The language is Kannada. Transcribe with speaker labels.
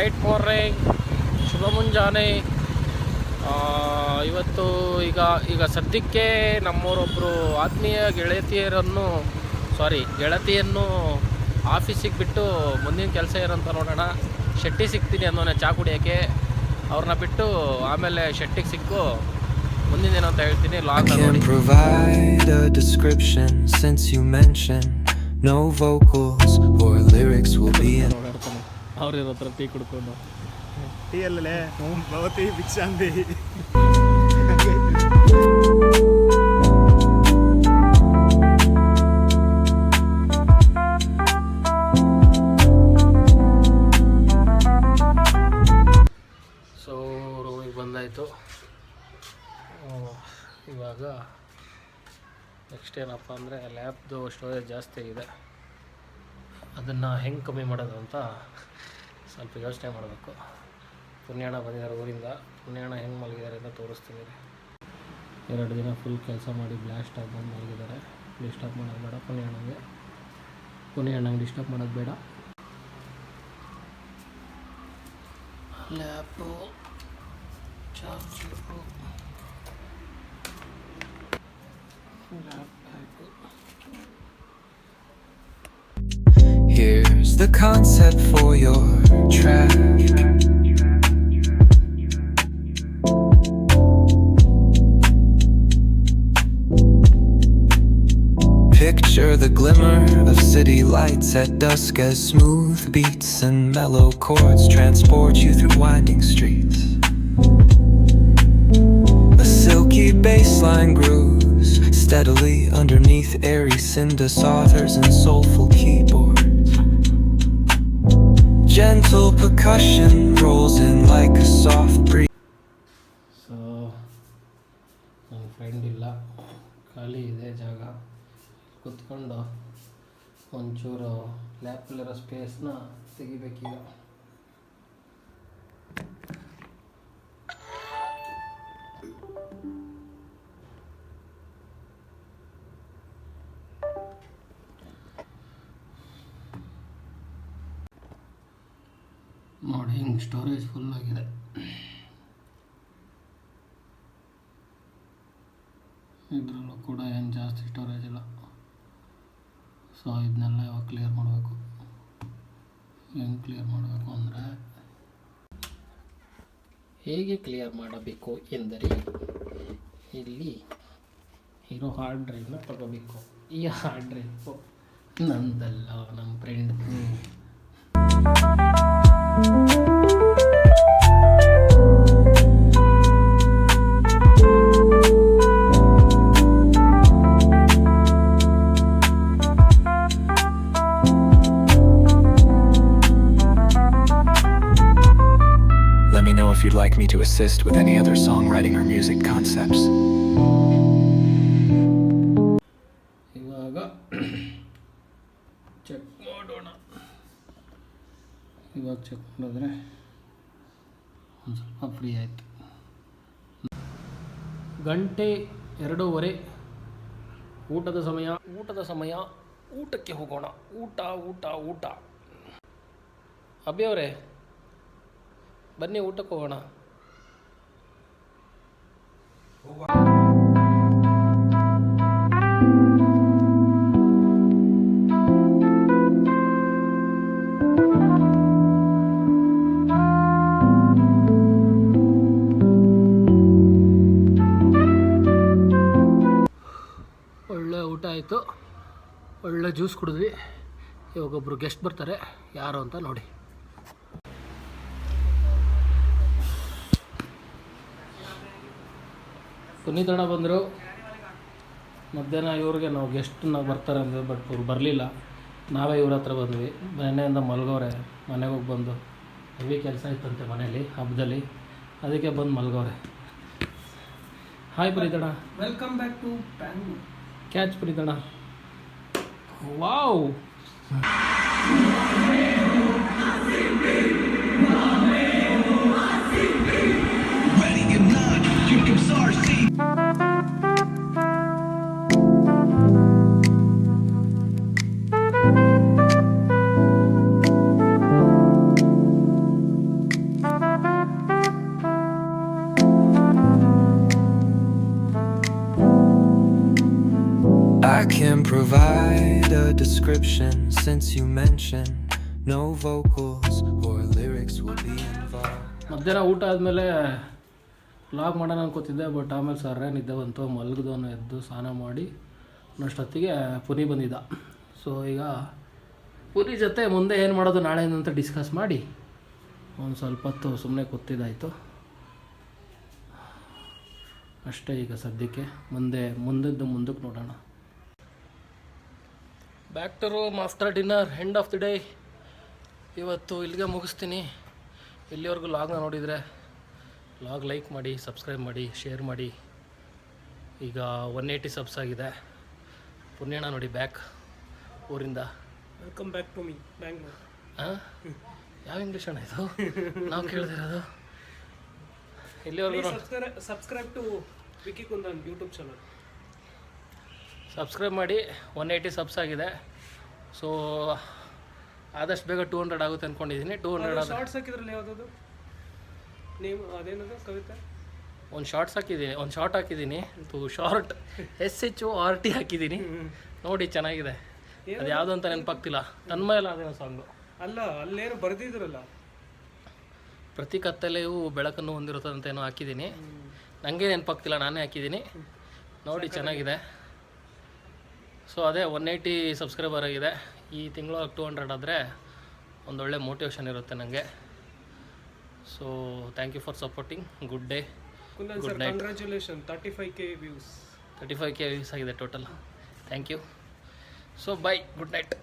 Speaker 1: ರೈಟ್ ಮಾರ್ನಿಂಗ್, ಶುಭ ಮುಂಜಾನೆ. ಇವತ್ತು ಈಗ ಸದ್ಯಕ್ಕೆ ನಮ್ಮವರೊಬ್ಬರು ಆತ್ಮೀಯ ಗೆಳತಿಯನ್ನು ಆಫೀಸಿಗೆ ಬಿಟ್ಟು ಮುಂದಿನ ಕೆಲಸ ಏನಂತ ನೋಡೋಣ. ಶೆಟ್ಟಿ ಸಿಗ್ತೀನಿ ಅನ್ನೋನೆ ಚಾ ಕುಡಿಯೋಕ್ಕೆ. ಅವ್ರನ್ನ ಬಿಟ್ಟು ಆಮೇಲೆ ಶೆಟ್ಟಿಗೆ ಸಿಕ್ಕು ಮುಂದಿನ ಏನೋ ಅಂತ ಹೇಳ್ತೀನಿ. ಲಾಗ್ ನೋಡಿ.
Speaker 2: Provide a description since you mentioned no vocals or lyrics will be in.
Speaker 1: ಅವ್ರ ಹತ್ರ ಟೀ ಕುಡ್ಕೊಂಡು
Speaker 3: ಟೀ ಅಲ್ಲೇ ಭವತಿ ಭಿಕ್ಷಾಂದಿ.
Speaker 1: ಸೊ ರೂಮಿಗೆ ಬಂದಾಯಿತು. ಇವಾಗ ನೆಕ್ಸ್ಟ್ ಏನಪ್ಪ ಅಂದರೆ ಲ್ಯಾಬ್ದು ಸ್ಟೋರೇಜ್ ಜಾಸ್ತಿ ಆಗಿದೆ. ಅದನ್ನು ಹೆಂಗೆ ಕಮ್ಮಿ ಮಾಡೋದು ಅಂತ ಸ್ವಲ್ಪ ಯೋಚನೆ ಮಾಡಬೇಕು. ಪುಣ್ಯಾಣ ಬಂದಿದ್ದಾರೆ ಊರಿಂದ. ಪುಣ್ಯಾಣ ಹೆಂಗೆ ಮಲಗಿದ್ದಾರೆ ಅಂತ ತೋರಿಸ್ತೀನಿ. 2 ದಿನ ಫುಲ್ ಕೆಲಸ ಮಾಡಿ ಬ್ಲಾಸ್ಟ್ ಆಗಿ ಬಂದು ಮಲಗಿದ್ದಾರೆ. ಡಿಸ್ಟರ್ಬ್ ಮಾಡೋದು ಬೇಡ ಪುಣ್ಯಾಣಂಗೆ ಡಿಸ್ಟರ್ಬ್ ಮಾಡೋದು ಬೇಡ. ಲ್ಯಾಪು charger
Speaker 2: Here's the concept for your track. Picture the glimmer of city lights at dusk as smooth beats and mellow chords transport you through winding streets. A silky bassline grooves steadily underneath airy synthesizers and soulful keyboards. Gentle percussion rolls in like a soft breeze.
Speaker 1: So ನನ್ನ ಫ್ರೆಂಡ್ ಇಲ್ಲ, ಖಾಲಿ ಇದೆ ಜಾಗ. ಕುತ್ಕೊಂಡು ಒಂಚೂರು ಲ್ಯಾಪಲ್ಲಿರೋ ಸ್ಪೇಸ್ನ ತೆಗಿಬೇಕೀಗ. ನೋಡಿ ಹಿಂಗೆ ಸ್ಟೋರೇಜ್ ಫುಲ್ ಆಗಿದೆ. ಇದರಲ್ಲೂ ಕೂಡ ಏನು ಜಾಸ್ತಿ ಸ್ಟೋರೇಜ್ ಇಲ್ಲ. ಸೊ ಇದನ್ನೆಲ್ಲ ಇವಾಗ ಕ್ಲಿಯರ್ ಮಾಡಬೇಕು. ಹೆಂಗೆ ಕ್ಲಿಯರ್ ಮಾಡಬೇಕು ಅಂದರೆ, ಹೇಗೆ ಕ್ಲಿಯರ್ ಮಾಡಬೇಕು ಎಂದರೆ ಇಲ್ಲಿ ಇರೋ ಹಾರ್ಡ್ ಡ್ರೈವ್ನ ತಗೋಬೇಕು. ಈ ಹಾರ್ಡ್ ಡ್ರೈವ್ ನಂದಲ್ಲ, ನಮ್ಮ friend.
Speaker 2: Let me know if you'd like me to assist with any other songwriting or music concepts.
Speaker 1: ಇವಾಗ ಚೆಕ್ ಮಾಡೋಣ. ಇವಾಗ ಚೆಕ್ ಮಾಡಿದ್ರೆ ಒಂದು ಸ್ವಲ್ಪ ಫ್ರೀ ಆಯಿತು. 1:02 ಊಟದ ಸಮಯ. ಊಟಕ್ಕೆ ಹೋಗೋಣ. ಊಟ ಅಭಿಯವರೇ ಬನ್ನಿ, ಊಟಕ್ಕೆ ಹೋಗೋಣ. ಒಳ್ಳೆ ಊಟ ಆಯಿತು, ಒಳ್ಳೆ ಜ್ಯೂಸ್ ಕುಡಿದ್ವಿ. ಇವಾಗೊಬ್ಬರು ಗೆಸ್ಟ್ ಬರ್ತಾರೆ, ಯಾರು ಅಂತ ನೋಡಿ. ಪುನೀತಣ್ಣ ಬಂದರು ಮಧ್ಯಾಹ್ನ. ಇವ್ರಿಗೆ ನಾವು ಗೆಸ್ಟನ್ನ ಬರ್ತಾರೆ ಅಂದ್ವಿ, ಬಟ್ ಇವ್ರು ಬರಲಿಲ್ಲ. ನಾವೇ ಇವ್ರ ಹತ್ರ ಬಂದ್ವಿ. ಮನೆಯಿಂದ ಮಲ್ಗವ್ರೆ. ಮನೆಗೆ ಹೋಗಿ ಬಂದು ಹೆವಿ ಕೆಲಸ ಇತ್ತಂತೆ ಮನೇಲಿ, ಹಬ್ಬದಲ್ಲಿ. ಅದಕ್ಕೆ ಬಂದು ಮಲ್ಗವ್ರೆ. ಹಾಯ್ ಪುನೀತಣ್ಣ.
Speaker 4: Welcome back to Bangalore.
Speaker 1: Catch ಪುನೀತಣ್ಣ. Wow.
Speaker 2: I can provide a description since you mentioned no vocals or lyrics will be involved.
Speaker 1: ಮಧ್ಯಾಹ್ನ ಊಟ ಆದಮೇಲೆ ವ್ಲಾಗ್ ಮಾಡೋಣ ಅನ್ಕೋತಿದ್ದೆ, ಬಟ್ ಆಮೇಲೆ ಸರ್ರೇ ನಿದ್ದೆ ಬಂತು. ಮಲಗಿದವನು ಎದ್ದು ಸ್ನಾನ ಮಾಡಿ ಅನ್ನೋಷ್ಟೊತ್ತಿಗೆ ಪುನಿ ಬಂದಿದ್ದ. ಸೊ ಈಗ ಪುನಿ ಜೊತೆ ಮುಂದೆ ಏನು ಮಾಡೋದು ನಾಳೆ ಅಂತ ಡಿಸ್ಕಸ್ ಮಾಡಿ ಒಂದು ಸ್ವಲ್ಪ ಹೊತ್ತು ಸುಮ್ಮನೆ ಕೂತಿದ್ದಾಯಿತು ಅಷ್ಟೇ. ಈಗ ಸದ್ಯಕ್ಕೆ ಮುಂದಕ್ಕೆ ನೋಡೋಣ. Back to room after dinner, end of the day. ಇವತ್ತು ಇಲ್ಲಿಗೆ ಮುಗಿಸ್ತೀನಿ. ಇಲ್ಲಿವರೆಗೂ ಲಾಗ್ನ ನೋಡಿದರೆ ಲಾಗ್ ಲೈಕ್ ಮಾಡಿ, ಸಬ್ಸ್ಕ್ರೈಬ್ ಮಾಡಿ, ಶೇರ್ ಮಾಡಿ. ಈಗ 180 ಸಬ್ಸ್ ಆಗಿದೆ. ಪುಣ್ಯಣ್ಣ ನೋಡಿ ಬ್ಯಾಕ್ ಊರಿಂದ.
Speaker 4: Welcome back to me Bangalore.
Speaker 1: ಹಾಂ, ಯಾವ ಇಂಗ್ಲೀಷ್ ಅಣ್ಣ ಇದು ನಾವು ಕೇಳ್ದಿರೋದು? ಇಲ್ಲಿವರೆಗೂ
Speaker 4: subscribe to Vicky Kundan YouTube channel.
Speaker 1: Subscribe ಮಾಡಿ. 180 ಸಬ್ಸ್ ಆಗಿದೆ. ಸೊ ಆದಷ್ಟು ಬೇಗ 200 ಆಗುತ್ತೆ ಅಂದ್ಕೊಂಡಿದ್ದೀನಿ. 200
Speaker 4: ಶಾರ್ಟ್ಸ್ ಹಾಕಿದ್ರಲ್ಲ ಯಾವುದದು ನೇಮ್, ಅದೇನದು ಕವಿತೆ?
Speaker 1: ಒಂದು ಶಾರ್ಟ್ ಹಾಕಿದ್ದೀನಿ. ಶಾರ್ಟ್ SHORT ಹಾಕಿದ್ದೀನಿ. ನೋಡಿ ಚೆನ್ನಾಗಿದೆ. ಅದು ಯಾವುದು ಅಂತ ನೆನಪಾಗ್ತಿಲ್ಲ. ತನ್ಮಯ ಎಲ್ಲ ಅದೇನೋ ಸಾಂಗು
Speaker 4: ಅಲ್ಲ, ಅಲ್ಲೇನು ಬರೆದಿದ್ರಲ್ಲ,
Speaker 1: ಪ್ರತಿ ಕತ್ತಲೆಯೂ ಬೆಳಕನ್ನು ಹೊಂದಿರುತ್ತಂತ ಏನೋ ಹಾಕಿದ್ದೀನಿ. ನನಗೆ ನೆನಪಾಗ್ತಿಲ್ಲ, ನಾನೇ ಹಾಕಿದ್ದೀನಿ. ನೋಡಿ ಚೆನ್ನಾಗಿದೆ. ಸೊ ಅದೇ 180 ಸಬ್ಸ್ಕ್ರೈಬರ್ ಆಗಿದೆ. ಈ ತಿಂಗಳು 200 ಆದರೆ ಒಂದೊಳ್ಳೆ ಮೋಟಿವೇಶನ್ ಇರುತ್ತೆ ನನಗೆ. So thank you for supporting. Good day,
Speaker 4: Kundan sir, congratulation. 35K views.
Speaker 1: 35K views ಆಗಿದೆ total. Thank you. So bye, good night.